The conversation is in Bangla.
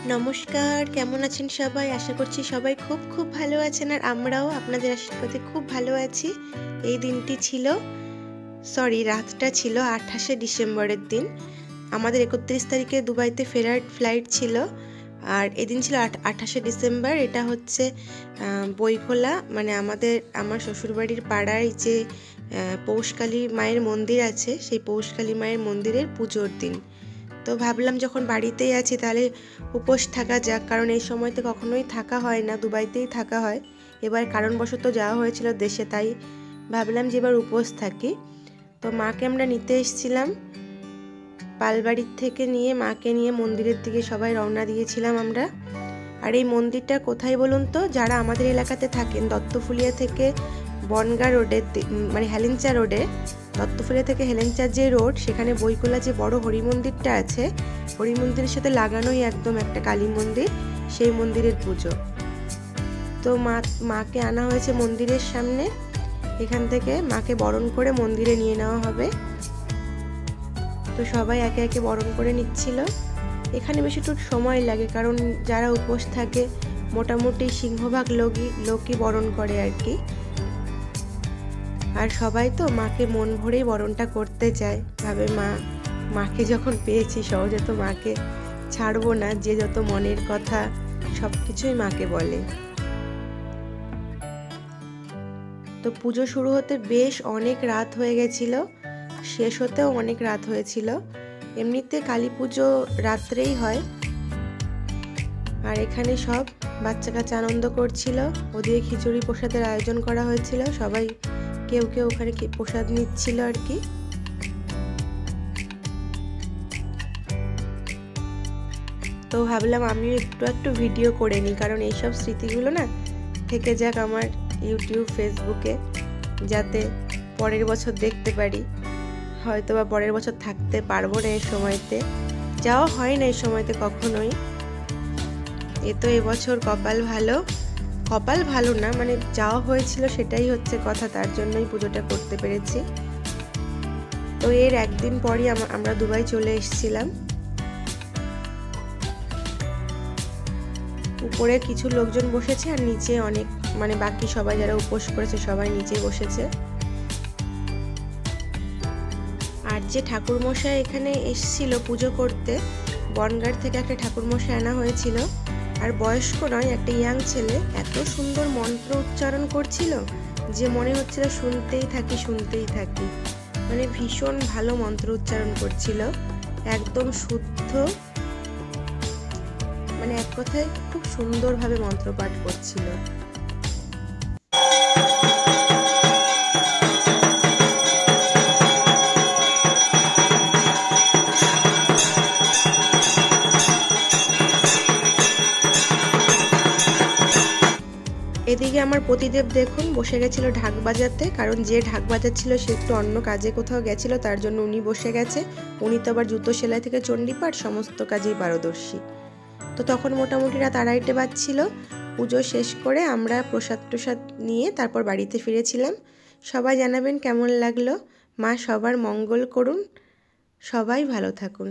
নমস্কার, কেমন আছেন সবাই? আশা করছি সবাই খুব খুব ভালো আছেন, আর আমরাও আপনাদের আশীর্বাদে খুব ভালো আছি। এই দিনটি ছিল রাতটা ছিল 28শে ডিসেম্বরের দিন। আমাদের 31 তারিখে দুবাইতে ফেরার ফ্লাইট ছিল, আর এদিন ছিল 28শে ডিসেম্বর। এটা হচ্ছে বইখোলা, মানে আমার শ্বশুরবাড়ির পাড়ায় যে পৌষকালী মায়ের মন্দির আছে, সেই পৌষকালী মায়ের মন্দিরের পুজোর দিন। তো ভাবলাম যখন বাড়িতেই আছি তাহলে উপোস থাকা যাক, কারণ এই সময়তে কখনোই থাকা হয় না, দুবাইতেই থাকা হয়। এবার কারণবশত যাওয়া হয়েছিল দেশে, তাই ভাবলাম যে এবার উপোস থাকি। তো মাকে আমরা নিতে এসেছিলাম পালবাড়ির থেকে, মাকে নিয়ে মন্দিরের দিকে সবাই রওনা দিয়েছিলাম আমরা। আর এই মন্দিরটা কোথায় বলুন তো? যারা আমাদের এলাকাতে থাকেন, দত্তফুলিয়া থেকে বনগা রোডের, মানে হেলেঞ্চা রোডে, দত্তফুলিয়া থেকে হেলেঞ্চার যে রোড, সেখানে বইকোলা যে বড় হরি মন্দিরটা আছে, হরি মন্দিরের সাথে লাগানোই একদম একটা কালী মন্দির, সেই মন্দিরের পুজো। তো মাকে আনা হয়েছে মন্দিরের সামনে, এখান থেকে মাকে বরণ করে মন্দিরে নিয়ে নেওয়া হবে। তো সবাই একে একে বরণ করে নিচ্ছিল। এখানে বেশি একটু সময় লাগে, কারণ যারা উপোস থাকে মোটামুটি সিংহভাগ লোকই বরণ করে আর কি। আর সবাই তো মাকে মন ভরেই বরণটা করতে চায়, ভাবে মাকে যখন পেয়েছি সহজে তো মাকে ছাড়বো না, যে যত মনের কথা সব কিছুই মাকে বলে। তো পুজো শুরু হতে বেশ অনেক রাত হয়ে গেছিল, শেষ হতেও অনেক রাত হয়েছিল। এমনিতে কালী পুজো রাত্রেই হয়। আর এখানে সব বাচ্চা কাচ্চা আনন্দ করছিল, ওদিকে খিচুড়ি প্রসাদের আয়োজন করা হয়েছিল, সবাই কেউ কেউ ওখানে প্রসাদ নিচ্ছিল আর কি। তো ভাবলাম আমিও একটু ভিডিও করে নিই, কারণ এইসব স্মৃতিগুলো না থেকে যাক আমার ইউটিউব ফেসবুকে, যাতে পরের বছর দেখতে পারি। হয়তো বা পরের বছর থাকতে পারবো না এই সময়তে, যাওয়া হয় না এই সময়তে কখনোই। এ তো এবছর কপাল ভালো না, মানে যাওয়া হয়েছিল সেটাই হচ্ছে কথা, তার জন্যই পুজোটা করতে পেরেছি। তো এর একদিন পরই আমরা দুবাই চলে এসেছিলাম। উপরে কিছু লোকজন বসেছে, আর নিচে অনেক, মানে বাকি সবাই যারা উপোস করেছে সবাই নিচে বসেছে। আর যে ঠাকুরমশাই এখানে এসেছিল পুজো করতে, বনগাঁ থেকে একটা ঠাকুরমশাই আনা হয়েছিল, আর বয়স্ক নয়, একটা ইয়াং ছেলে, এত সুন্দর মন্ত্র উচ্চারণ করছিল যে মনে হচ্ছিল শুনতেই থাকি। মানে ভীষণ ভালো মন্ত্র উচ্চারণ করছিল, একদম শুদ্ধ, মানে এক কথায় খুব সুন্দরভাবে মন্ত্রপাঠ করছিল। এদিকে আমার পতিদেব দেখুন বসে গেছিল ঢাক বাজাতে, কারণ যে ঢাক বাজাচ্ছিল সে একটু অন্য কাজে কোথাও গেছিল, তার জন্য উনি বসে গেছে। উনি তো আবার জুতো সেলাই থেকে চণ্ডীপাঠ সমস্ত কাজেই পারদর্শী। তো তখন মোটামুটি রাত 2:30 বাজছিল। পুজো শেষ করে আমরা প্রসাদ নিয়ে তারপর বাড়িতে ফিরেছিলাম। সবাই জানাবেন কেমন লাগলো। মা সবার মঙ্গল করুন, সবাই ভালো থাকুন।